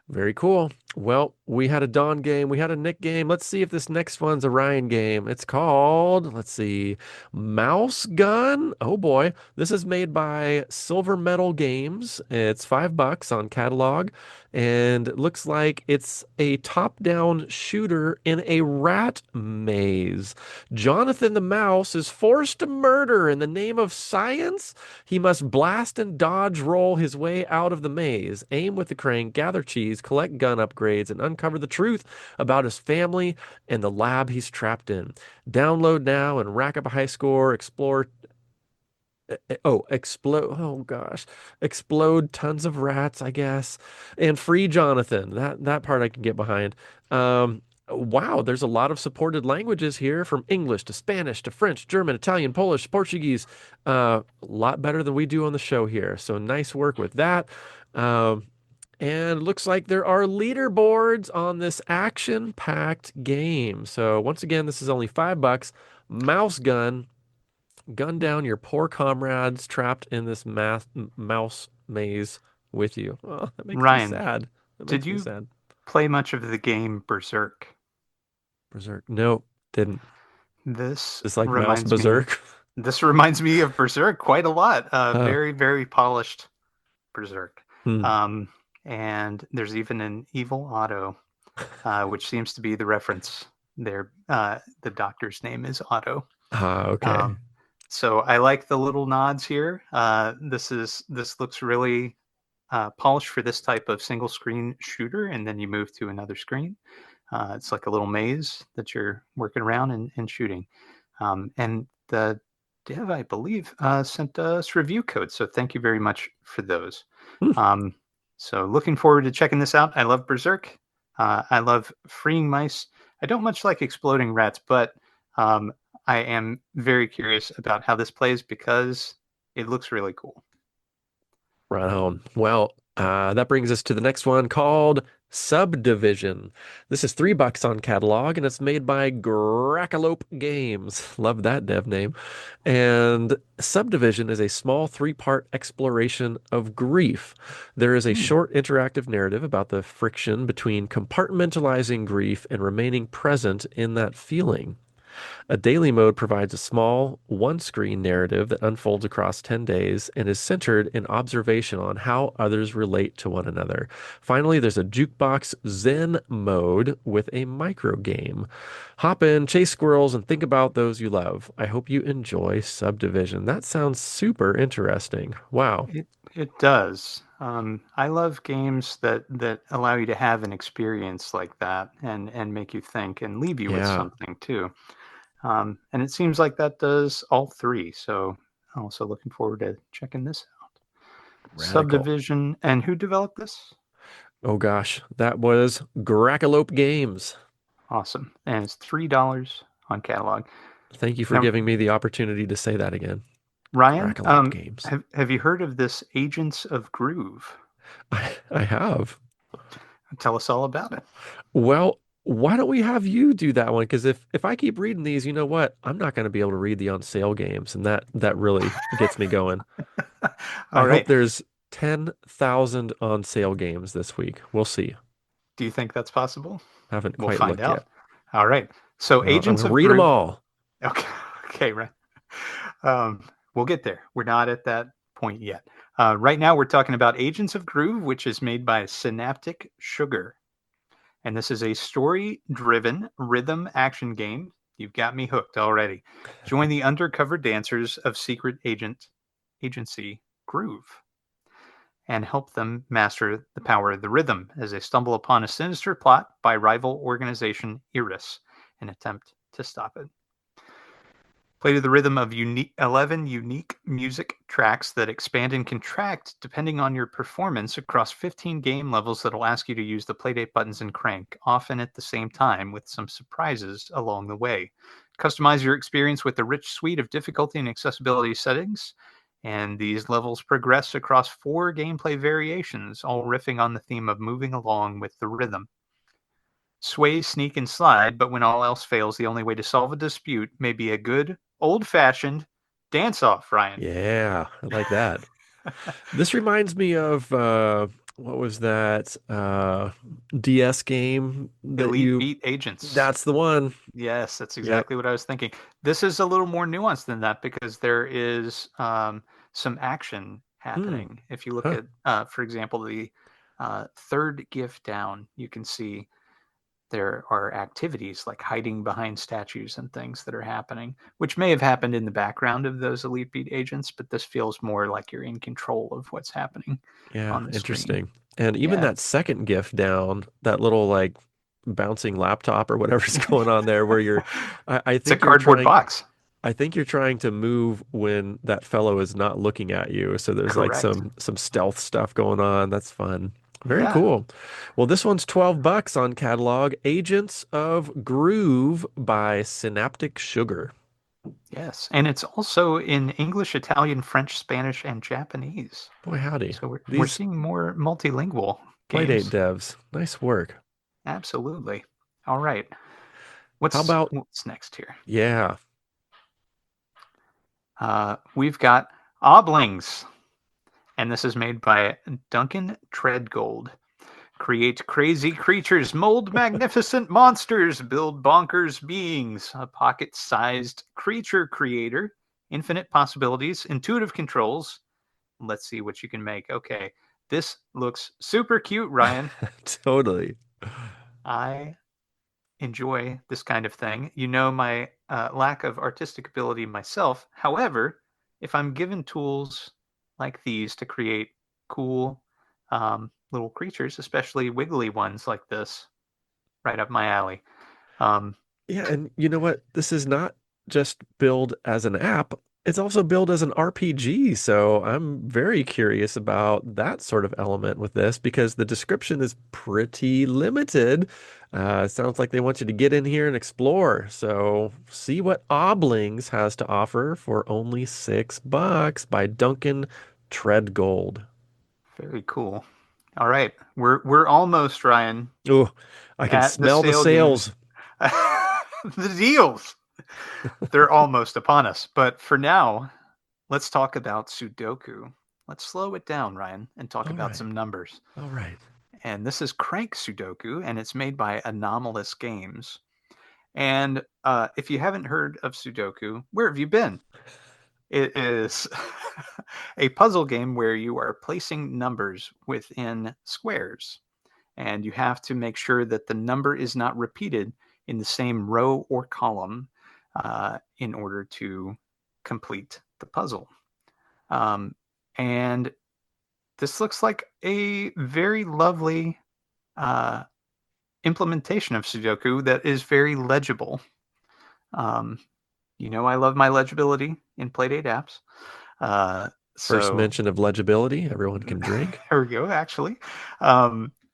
Very cool. Well, we had a Dawn game, we had a Nick game. Let's see if this next one's a Ryan game. It's called, let's see, Mouse Gun. Oh boy, this is made by Silver Metal Games. It's $5 on catalog, and it looks like it's a top-down shooter in a rat maze. Jonathan the Mouse is forced to murder in the name of science. He must blast and dodge roll his way out of the maze, aim with the crank, gather cheese, collect gun upgrades, and uncover the truth about his family and the lab he's trapped in. Download now and rack up a high score. Explode. Oh gosh. Explode tons of rats, I guess. And free Jonathan. That part I can get behind. Wow, there's a lot of supported languages here from English to Spanish to French, German, Italian, Polish, Portuguese. A lot better than we do on the show here. So nice work with that. Um, and looks like there are leaderboards on this action-packed game. So once again, this is only $5. Mouse gun. Gun down your poor comrades trapped in this mouse maze with you. Oh, that makes me Ryan, sad. That did makes me you sad. play much of the game Berserk? Berserk. No, didn't. This It's like Mouse reminds me Berserk. this reminds me of Berserk quite a lot. Huh. Very, very polished Berserk. Hmm. Um, and there's even an evil Otto, which seems to be the reference there. The doctor's name is Otto. Ah, okay. Um, so I like the little nods here. This looks really polished for this type of single screen shooter, and then you move to another screen. It's like a little maze that you're working around and shooting. And the dev, I believe, sent us review codes. So thank you very much for those. Hmm. Um, so looking forward to checking this out. I love Berserk. I love freeing mice. I don't much like exploding rats, but um, I am very curious about how this plays because it looks really cool. Right on. Well, that brings us to the next one called Subdivision. This is $3 on catalog, and it's made by Grackalope Games. Love that dev name. And Subdivision is a small three-part exploration of grief. There is a Hmm. short interactive narrative about the friction between compartmentalizing grief and remaining present in that feeling. A daily mode provides a small, one screen narrative that unfolds across 10 days and is centered in observation on how others relate to one another. Finally, there's a jukebox Zen mode with a micro game. Hop in, chase squirrels, and think about those you love. I hope you enjoy Subdivision. That sounds super interesting. Wow. It does. I love games that allow you to have an experience like that and make you think and leave you with Yeah. something too. And it seems like that does all three. So also looking forward to checking this out. Radical. Subdivision, and who developed this? Oh gosh, that was Grackalope Games. Awesome. And it's $3 on catalog. Thank you for Now, giving me the opportunity to say that again. Ryan, Grackalope Games. have you heard of this Agents of Groove? I have. Tell us all about it. Well, why don't we have you do that one? Because if I keep reading these, you know what? I'm not going to be able to read the on sale games, and that really gets me going. I All hope right. there's 10,000 on sale games this week. We'll see. Do you think that's possible? Haven't We'll quite find looked yet. out. All right. So, I'm Agents gonna of read them Groove. all. Okay. Okay, right. We'll get there. We're not at that point yet. Right now, we're talking about Agents of Groove, which is made by Synaptic Sugar. And this is a story-driven rhythm action game. You've got me hooked already. Join the undercover dancers of Secret Agency Groove and help them master the power of the rhythm as they stumble upon a sinister plot by rival organization Iris and attempt to stop it. Play to the rhythm of 11 unique music tracks that expand and contract depending on your performance across 15 game levels that'll ask you to use the Playdate buttons and crank, often at the same time, with some surprises along the way. Customize your experience with a rich suite of difficulty and accessibility settings, and these levels progress across 4 gameplay variations, all riffing on the theme of moving along with the rhythm. Sway, sneak, and slide, but when all else fails, the only way to solve a dispute may be a good, old-fashioned dance-off, Ryan. Yeah, I like that. This reminds me of what was that DS game that Elite you Beat Agents. that's the one. Yes, that's Yep. exactly what I was thinking. This is a little more nuanced than that because there is some action Hmm. happening. If you look Huh. at, for example, the third GIF down, you can see there are activities like hiding behind statues and things that are happening, which may have happened in the background of those Elite Beat agents, but this feels more like you're in control of what's happening Yeah, on the screen. interesting. And even Yeah, that second GIF down, that little like bouncing laptop or whatever's going on there, where I it's a think you're cardboard trying, box. I think you're trying to move when that fellow is not looking at you. So there's like Correct. some stealth stuff going on. That's fun. Very Yeah. cool. Well, this one's 12 bucks on catalog. Agents of Groove by Synaptic Sugar. Yes. And it's also in English, Italian, French, Spanish, and Japanese. Boy, howdy. So we're These seeing more multilingual Playdate games. devs, nice work. Absolutely. All right. How about, What's next here? yeah, We've got Oblings, and this is made by Duncan Treadgold. Create crazy creatures, mold magnificent monsters, build bonkers beings. A pocket-sized creature creator, infinite possibilities, intuitive controls. Let's see what you can make. Okay, this looks super cute, Ryan. totally. I enjoy this kind of thing. You know my lack of artistic ability myself. However, if I'm given tools like these to create cool little creatures, especially wiggly ones like this, right up my alley. Um, Yeah, and you know what? This is not just billed as an app, it's also billed as an RPG. So I'm very curious about that sort of element with this because the description is pretty limited. It sounds like they want you to get in here and explore. So see what Oblings has to offer for only 6 bucks by Duncan Treadgold. Very cool. All right, we're almost, Ryan, Oh, I can at the smell the sale games. sales. The deals. They're almost upon us. But for now, let's talk about Sudoku. Let's slow it down, Ryan, and talk All about right. some numbers. All right. And this is Crank Sudoku, and it's made by Anomalous Games. And if you haven't heard of Sudoku, where have you been? It is a puzzle game where you are placing numbers within squares, and you have to make sure that the number is not repeated in the same row or column in order to complete the puzzle. Um, and this looks like a very lovely uh, implementation of Sudoku that is very legible. Um, I love my legibility in Playdate apps. Uh, First so mention of legibility, everyone can drink. here we go, actually.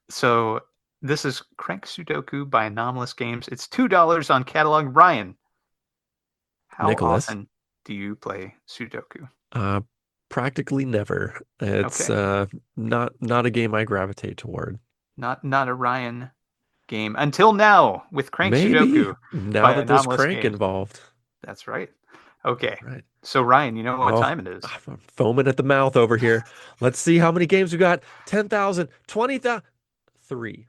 So this is Crank Sudoku by Anomalous Games. It's $2 on catalog. Ryan, how Nicholas, often do you play Sudoku? uh, practically never. It's Okay, not a game I gravitate toward. not a Ryan game until now with Crank Maybe Sudoku now by that there's Anomalous crank Games. involved. That's right. Okay, Right. so Ryan, you know what Oh, time it is? I'm foaming at the mouth over here. Let's see how many games we got. 10,000, 20,000, 3.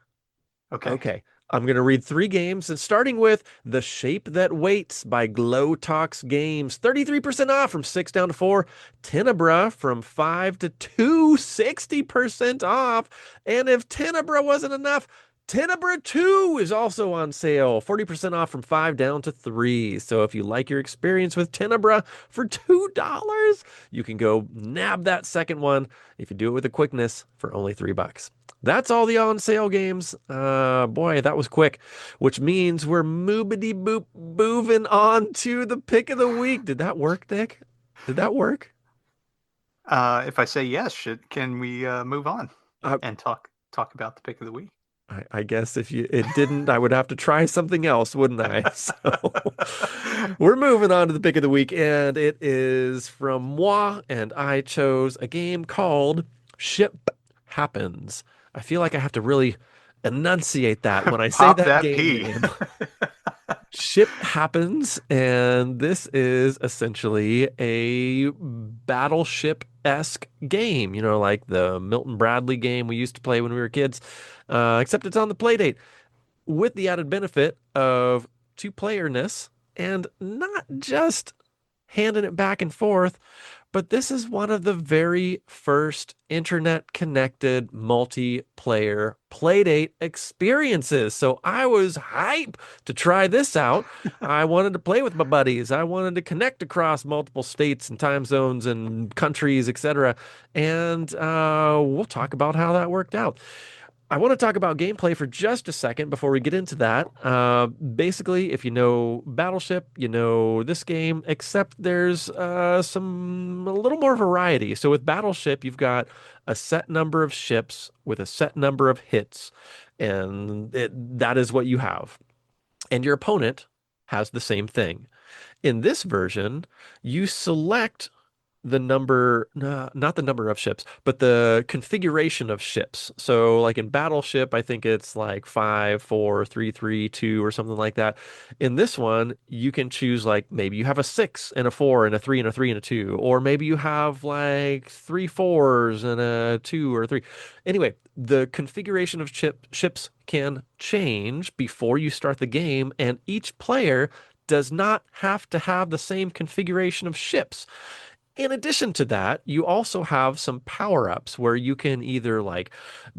Okay, Okay. I'm going to read 3 games and starting with The Shape That Waits by Glow Talks Games. 33% off from 6 down to 4. Tenebra from 5 to 2, 60% off. And if Tenebra wasn't enough, Tenebra 2 is also on sale, 40% off from 5 down to 3. So if you like your experience with Tenebra for $2, you can go nab that second one if you do it with a quickness for only $3. That's all the on sale games. Boy, that was quick, which means we're moobity boop moving on to the pick of the week. Did that work, Nick? Did that work? If I say yes, can we move on Uh, and talk about the pick of the week? I guess if you it didn't, I would have to try something else, wouldn't I? So we're moving on to the pick of the week, and it is from moi, and I chose a game called Ship Happens. I feel like I have to really enunciate that when I say Pop that that game P. name. Ship Happens, and this is essentially a battleship-esque game, like the Milton Bradley game we used to play when we were kids, except it's on the Playdate with the added benefit of two-playerness and not just handing it back and forth, but this is one of the very first internet connected multiplayer Playdate experiences. So I was hype to try this out. I wanted to play with my buddies. I wanted to connect across multiple states and time zones and countries, etc. And we'll talk about how that worked out. I want to talk about gameplay for just a second before we get into that. Basically, if you know Battleship, you know this game, except there's a little more variety. So with Battleship, you've got a set number of ships with a set number of hits, and that is what you have. And your opponent has the same thing. In this version, you select the number, no, not the number of ships, but the configuration of ships. So, like in Battleship, I think it's like 5, 4, 3, 3, 2, or something like that. In this one, you can choose like maybe you have a 6 and a 4 and a 3 and a 3 and a 2, or maybe you have like three fours and a 2 or 3. Anyway, the configuration of ships can change before you start the game, and each player does not have to have the same configuration of ships. In addition to that, you also have some power-ups where you can either like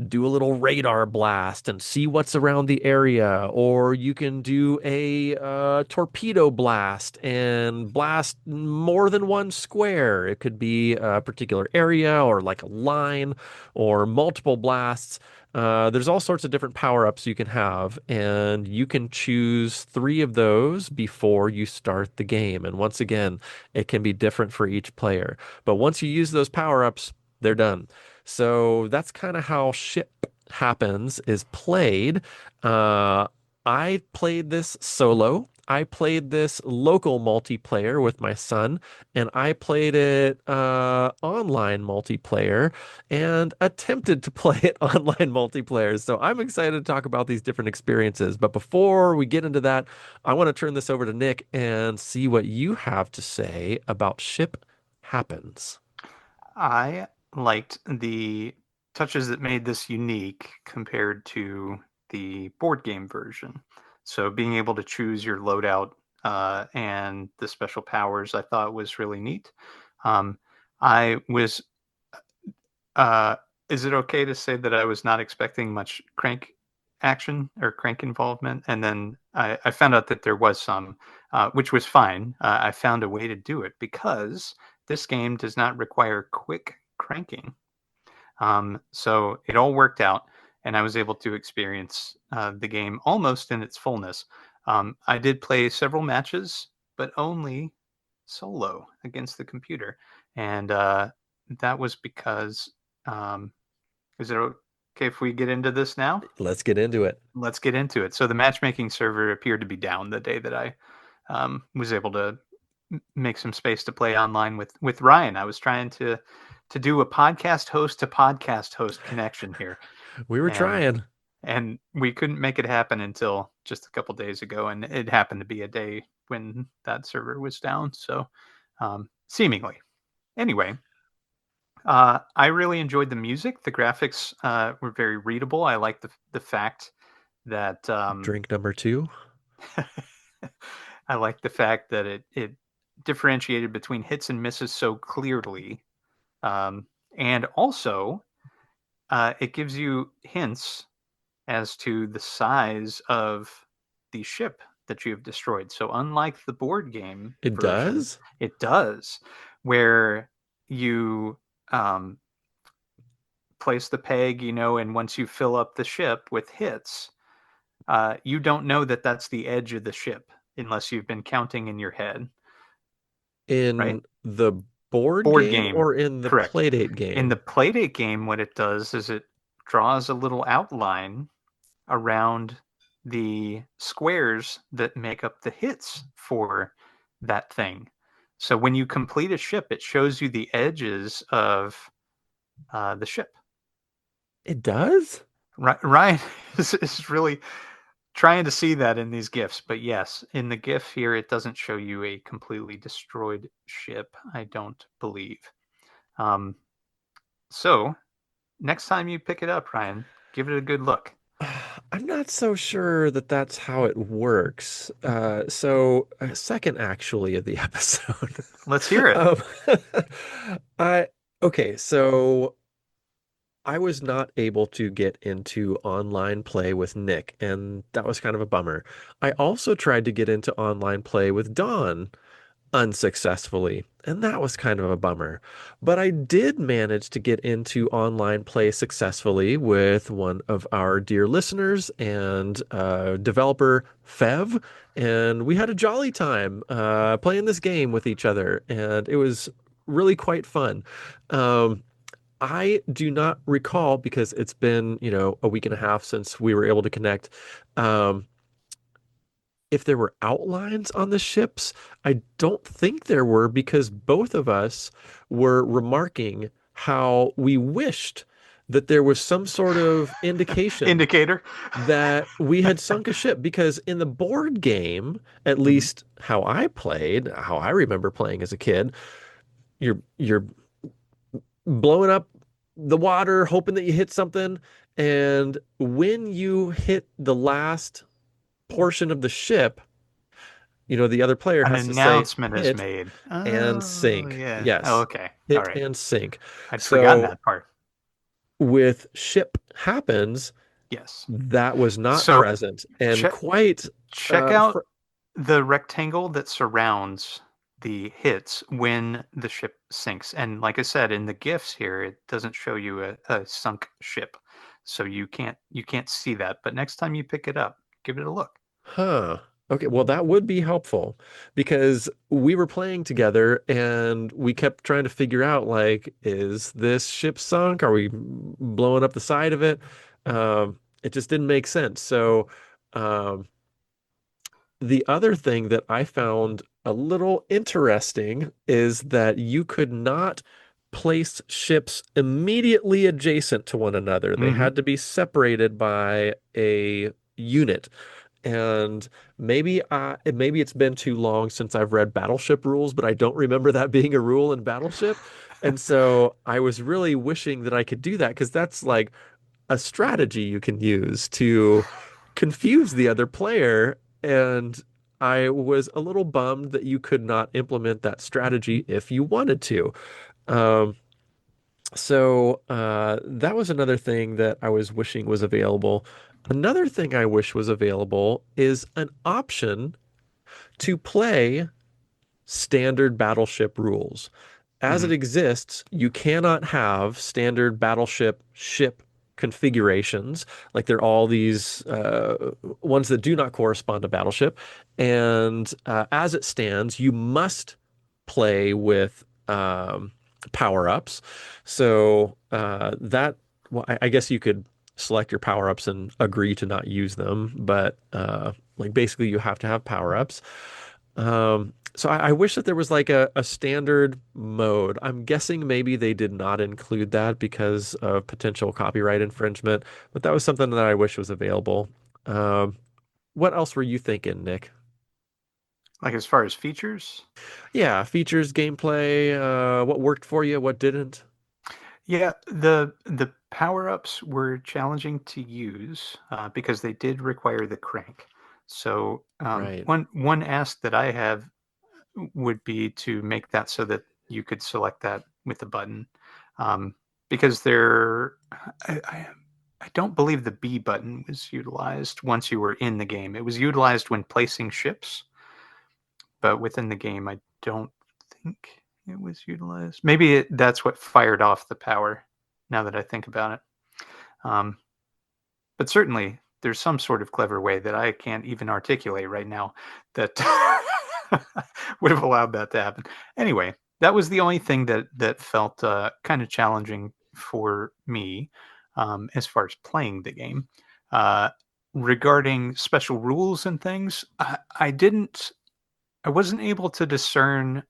do a little radar blast and see what's around the area, or you can do a torpedo blast and blast more than one square. It could be a particular area or like a line or multiple blasts. There's all sorts of different power-ups you can have, and you can choose three of those before you start the game. And once again, it can be different for each player. But once you use those power-ups, they're done. So that's kind of how Ship Happens is played. Uh, I played this solo. I played this local multiplayer with my son, and I played it online multiplayer and attempted to play it online multiplayer. So I'm excited to talk about these different experiences. But before we get into that, I want to turn this over to Nick and see what you have to say about Ship Happens. I liked the touches that made this unique compared to the board game version. So being able to choose your loadout and the special powers, I thought was really neat. I was. Uh, is it okay to say that I was not expecting much crank action or crank involvement? And then I found out that there was some, which was fine. I found a way to do it because this game does not require quick cranking. So it all worked out, and I was able to experience the game almost in its fullness. I did play several matches, but only solo against the computer, and that was because. Um, is it okay if we get into this now? Let's get into it. Let's get into it. So the matchmaking server appeared to be down the day that I was able to make some space to play online with Ryan. I was trying to do a podcast host to podcast host connection here, We were and trying. we couldn't make it happen until just a couple days ago, and it happened to be a day when that server was down. So seemingly, anyway. I really enjoyed the music. The graphics were very readable. I like the fact that Drink number two. I like the fact that it differentiated between hits and misses so clearly, and also it gives you hints as to the size of the ship that you have destroyed. So, unlike the board game It version, does? it does, where you um, place the peg, and once you fill up the ship with hits, you don't know that that's the edge of the ship unless you've been counting in your head, right? In the board Board game game, or in the correct. Playdate In the game? Playdate game, what it does is it draws a little outline around the squares that make up the hits for that thing. So when you complete a ship, it shows you the edges of the ship. It does? Ryan is really trying to see that in these GIFs, but yes, in the GIF here, it doesn't show you a completely destroyed ship, I don't believe. Um, so next time you pick it up, Ryan, give it a good look. I'm not so sure that that's how it works. So, second actually of the episode. Let's hear it. um, I okay, so I was not able to get into online play with Nick, and that was kind of a bummer. I also tried to get into online play with Dawn, unsuccessfully, and that was kind of a bummer. But I did manage to get into online play successfully with one of our dear listeners and developer Fev, and we had a jolly time playing this game with each other, and it was really quite fun. Um, I do not recall because it's been, a week and a half since we were able to connect. Um, if there were outlines on the ships, I don't think there were because both of us were remarking how we wished that there was some sort of indication Indicator. that we had sunk a ship because in the board game, at Mhm. least how I played, how I remember playing as a kid, you're blowing up the water, hoping that you hit something, and when you hit the last portion of the ship, the other player An has to say announcement is hit made. and Oh, sink. yeah. Oh, Yes, okay. All hit right. and sink. I'd forgotten So that part. with ship happens, Yes. that was not So present and check quite check out fr the rectangle that surrounds the hits when the ship sinks. And like I said, in the GIFs here, it doesn't show you a sunk ship. So you can't see that. But next time you pick it up, give it a look. huh. Okay, well that would be helpful because we were playing together and we kept trying to figure out like, is this ship sunk? Are we blowing up the side of it? It just didn't make sense. So, um, the other thing that I found a little interesting is that you could not place ships immediately adjacent to one another. They Hmm. had to be separated by a unit. And maybe it's been too long since I've read Battleship rules, but I don't remember that being a rule in Battleship. And so I was really wishing that I could do that because that's like a strategy you can use to confuse the other player. And I was a little bummed that you could not implement that strategy if you wanted to. Um, so that was another thing that I was wishing was available. Another thing I wish was available is an option to play standard battleship rules. As it Hmm. exists, you cannot have standard battleship ship configurations. Like there are all these ones that do not correspond to battleship. And as it stands, you must play with power-ups. Well, I guess you could select your power-ups and agree to not use them, but like basically you have to have power-ups. So I wish that there was like a standard mode. I'm guessing maybe they did not include that because of potential copyright infringement, but that was something that I wish was available. Um, what else were you thinking, Nick? Like as far as features, Yeah, features, gameplay, what worked for you, what didn't? yeah, the power-ups were challenging to use because they did require the crank. So Right. one ask that I have would be to make that so that you could select that with the button, um, because I I don't believe the B button was utilized once you were in the game. It was utilized when placing ships, but within the game, I don't think it was utilized. Maybe that's what fired off the power. Now that I think about it, um, but certainly there's some sort of clever way that I can't even articulate right now that would have allowed that to happen. Anyway, that was the only thing that felt kind of challenging for me as far as playing the game. Uh, Regarding special rules and things, I wasn't able to discern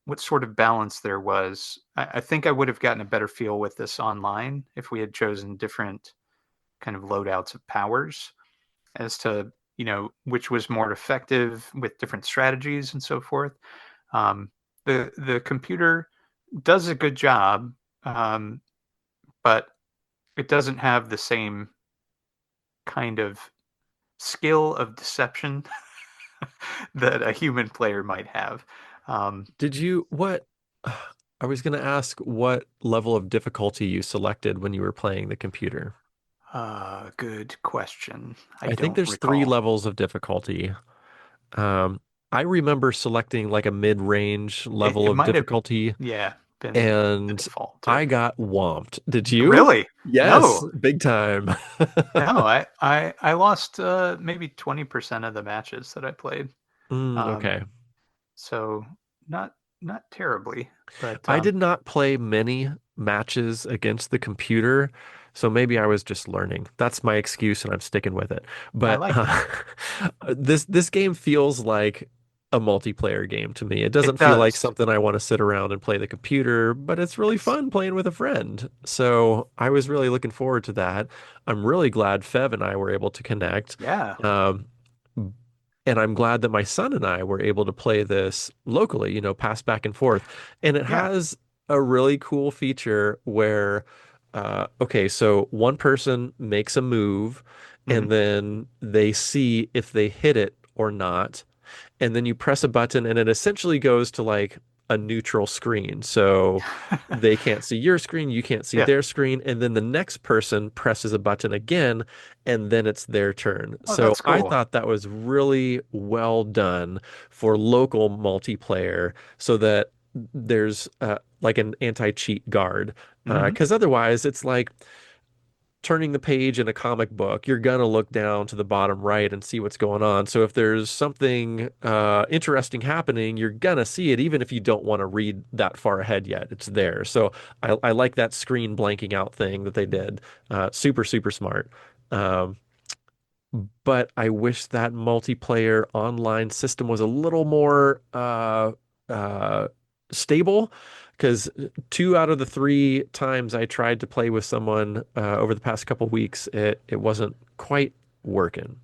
what sort of balance there was. I think I would have gotten a better feel with this online if we had chosen different kind of loadouts of powers as to which was more effective with different strategies and so forth. Um, the computer does a good job, um, but it doesn't have the same kind of skill of deception that a human player might have. Um, Did you what I was going to ask what level of difficulty you selected when you were playing the computer. Good question. I I think don't there's three recall. levels of difficulty. Um, I remember selecting like a mid-range level It of might have, difficulty, yeah, been the and default too. I got whomped. Did you? Really? Yes, No, big time. no. I lost maybe 20% of the matches that I played. Um, Okay. so not not terribly, but I did not play many matches against the computer, so maybe I was just learning. That's my excuse, and I'm sticking with it. I But like it. this game feels like a multiplayer game to me. It It doesn't feel like does. something I want to sit around and play the computer, but it's really It's fun playing with a friend. So I was really looking forward to that. I'm really glad Fev and I were able to connect. yeah, Um, and I'm glad that my son and I were able to play this locally, pass back and forth. And it yeah. has a really cool feature where, okay, so one person makes a move Hmm. and then they see if they hit it or not, and then you press a button and it essentially goes to like a neutral screen. So they can't see your screen, you can't see Yeah. their screen, and then the next person presses a button again, and then it's their turn. Oh, So that's I cool. thought that was really well done for local multiplayer so that there's like an anti-cheat guard. Hmm. Because otherwise, it's like turning the page in a comic book, you're gonna look down to the bottom right and see what's going on. So if there's something interesting happening, you're gonna see it, even if you don't want to read that far ahead yet. It's there. So I like that screen blanking out thing that they did. Super, super smart. Um, but I wish that multiplayer online system was a little more uh, stable because two out of the three times I tried to play with someone over the past couple weeks, it wasn't quite working.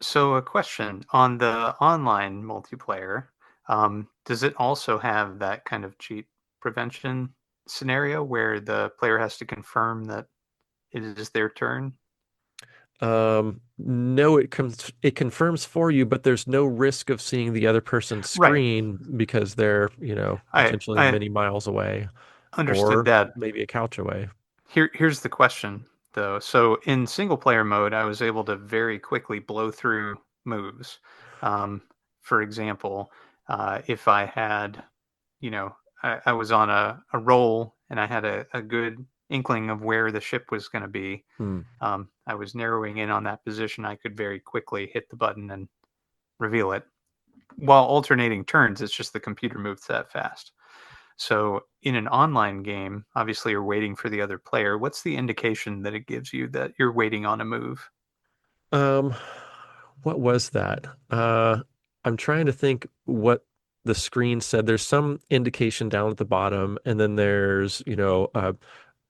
So a question on the online multiplayer, does it also have that kind of cheat prevention scenario where the player has to confirm that it is their turn? No, it confirms for you, but there's no risk of seeing the other person's Right. screen because they're, I potentially I many miles away understood or that. maybe a couch away. Here's the question though. So in single player mode, I was able to very quickly blow through moves. Um, for example, if I had, you know, I was on a roll and I had a good inkling of where the ship was going to be. Hmm. I was narrowing in on that position. I could very quickly hit the button and reveal it. While alternating turns, it's just the computer moves that fast. So in an online game, obviously you're waiting for the other player. What's the indication that it gives you that you're waiting on a move? Um, what was that? I'm trying to think what the screen said. There's some indication down at the bottom, and then there's, a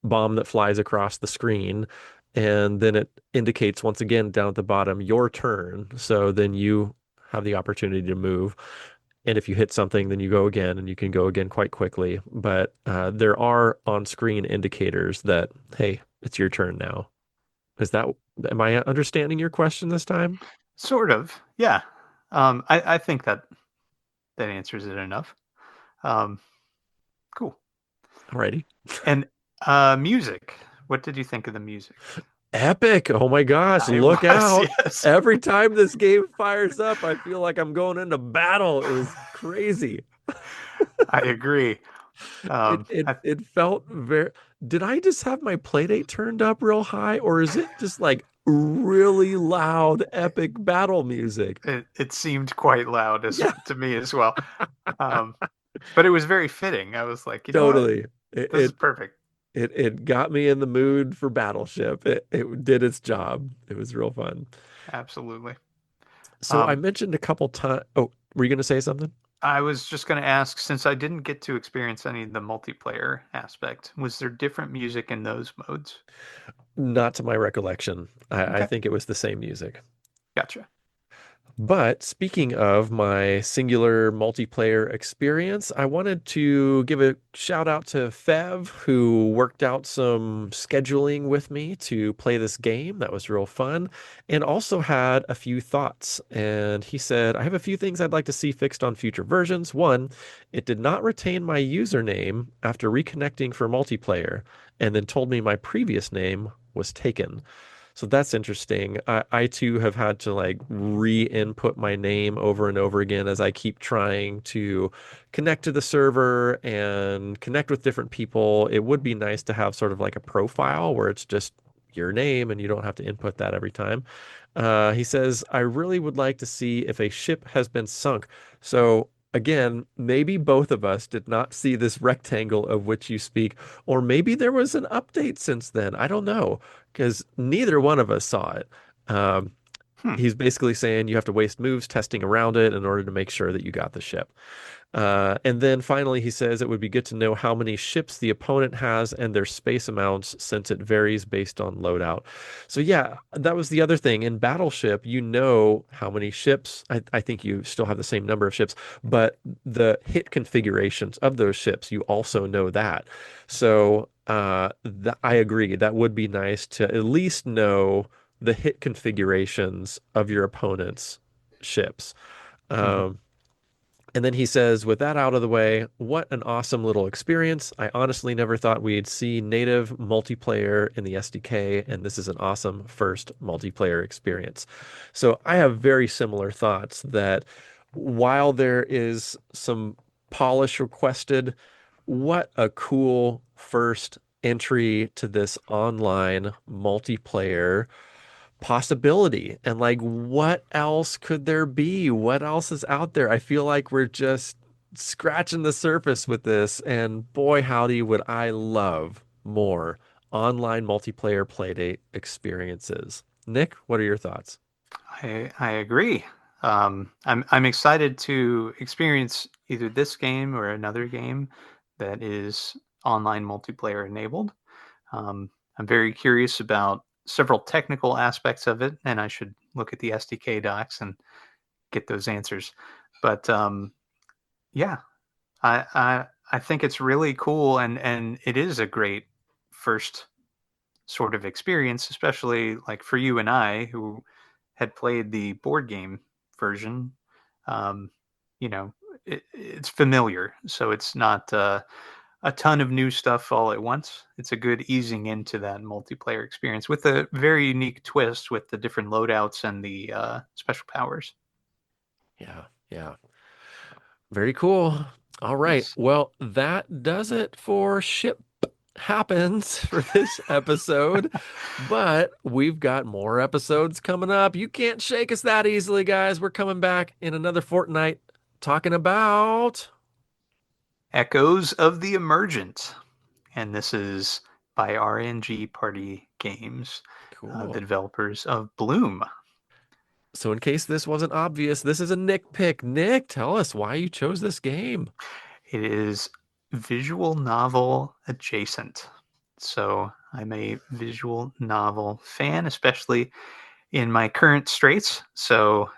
bomb that flies across the screen, and then it indicates once again down at the bottom your turn. So then you have the opportunity to move. And if you hit something, then you go again, and you can go again quite quickly. But there are on-screen indicators that, hey, it's your turn now. Is that, am I understanding your question this time? Sort of, yeah. I think that answers it enough. Um, cool. Alrighty. And Music. What did you think of the music? Epic. Oh my gosh, It look was, out. yes. Every time this game fires up, I feel like I'm going into battle. It was crazy. I agree. It it I, it felt very. Did I just have my Playdate turned up real high, or is it just like really loud, epic battle music? it seemed quite loud as Yeah, to me as well. Um, but it was very fitting. I was like, you know what? totally. It This is it perfect. it got me in the mood for Battleship. It did its job. It was real fun. Absolutely. So I Um, mentioned a couple times. Oh, were you going to say something? I was just going to ask, since I didn't get to experience any of the multiplayer aspect, was there different music in those modes? Not to my recollection. I Okay, think it was the same music. gotcha. But speaking of my singular multiplayer experience, I wanted to give a shout out to Fev, who worked out some scheduling with me to play this game. That was real fun, and also had a few thoughts. And he said, I have a few things I'd like to see fixed on future versions. One, it did not retain my username after reconnecting for multiplayer, and then told me my previous name was taken. So that's interesting. I too have had to like re-input my name over and over again as I keep trying to connect to the server and connect with different people. It would be nice to have sort of like a profile where it's just your name and you don't have to input that every time. He says, I really would like to see if a ship has been sunk. So again, maybe both of us did not see this rectangle of which you speak, or maybe there was an update since then. I don't know because neither one of us saw it. Um, Hmm. he's basically saying you have to waste moves testing around it in order to make sure that you got the ship. And then finally, he says it would be good to know how many ships the opponent has and their space amounts since it varies based on loadout. So, yeah, that was the other thing. In Battleship, you know how many ships. I think you still have the same number of ships, but the hit configurations of those ships, you also know that. So, I agree. That would be nice to at least know the hit configurations of your opponent's ships. Mhm. Um, and then he says, with that out of the way, what an awesome little experience. I honestly never thought we'd see native multiplayer in the SDK, and this is an awesome first multiplayer experience. So I have very similar thoughts that while there is some polish requested, what a cool first entry to this online multiplayer possibility. And like, what else could there be? What else is out there? I feel like we're just scratching the surface with this. And boy, howdy, would I love more online multiplayer Playdate experiences. Nick, what are your thoughts? I agree. I'm excited to experience either this game or another game that is online multiplayer enabled. I'm very curious about several technical aspects of it, and I should look at the SDK docs and get those answers. But yeah, I think it's really cool, and it is a great first sort of experience, especially like for you and I who had played the board game version. Um, you know, it's familiar, so it's not a ton of new stuff all at once. It's a good easing into that multiplayer experience with a very unique twist with the different loadouts and the special powers. Yeah, yeah. Very cool. All right. Yes. Well, that does it for Ship Happens for this episode. But we've got more episodes coming up. You can't shake us that easily, guys. We're coming back in another fortnight talking about. Echoes of the Emergent. And this is by RNG Party Games, the Cool. developers of Bloom. So, in case this wasn't obvious, this is a Nick pick. Nick, tell us why you chose this game. It is visual novel adjacent. So I'm a visual novel fan, especially in my current straits. So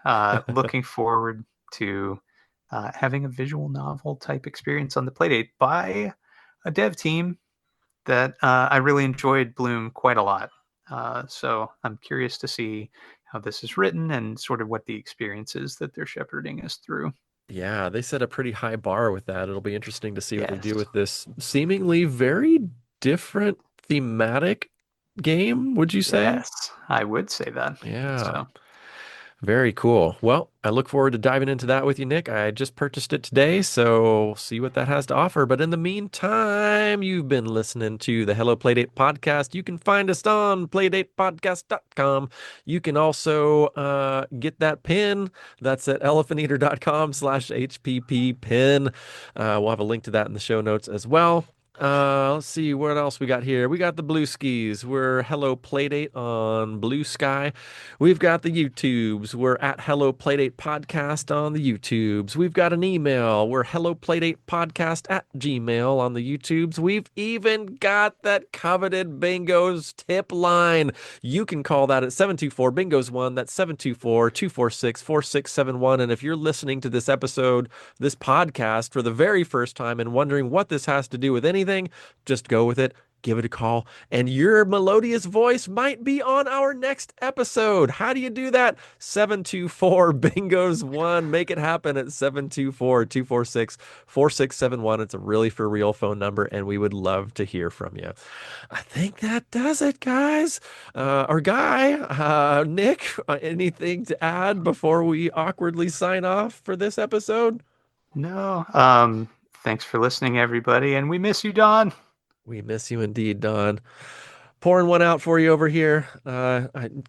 looking forward to having a visual novel type experience on the Playdate by a dev team that I really enjoyed Bloom quite a lot. So I'm curious to see how this is written and sort of what the experience is that they're shepherding us through. Yeah, they set a pretty high bar with that. It'll be interesting to see what they Yes. do with this seemingly very different thematic game, would you say? Yes, I would say that. Yeah. So, Very cool. Well, I look forward to diving into that with you, Nick. I just purchased it today, so we'll see what that has to offer. But in the meantime, you've been listening to the Hello Playdate podcast. You can find us on playdatepodcast.com. You can also get that pin. That's at elephanteater.com/HPP pin. We'll have a link to that in the show notes as well. Let's see what else we got here. We got the Blue Skis. We're Hello Playdate on Blue Sky. We've got the YouTubes. We're at Hello Playdate Podcast on the YouTubes. We've got an email. We're Hello Playdate Podcast at Gmail on the YouTubes. We've even got that coveted Bingo's tip line. You can call that at 724 Bingo's 1. That's 724 246 4671. And if you're listening to this episode, this podcast for the very first time and wondering what this has to do with anything, just go with it. Give it a call, and your melodious voice might be on our next episode. How do you do that? 724 Bingos 1. Make it happen at 724 246 4671. It's a really for real phone number, and we would love to hear from you. I think that does it, guys. Our guy, Nick, anything to add before we awkwardly sign off for this episode? no. Thanks for listening, everybody, and we miss you, Don. We miss you indeed, Don. Pouring one out for you over here. I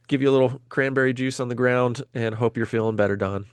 give you a little cranberry juice on the ground and hope you're feeling better, Don.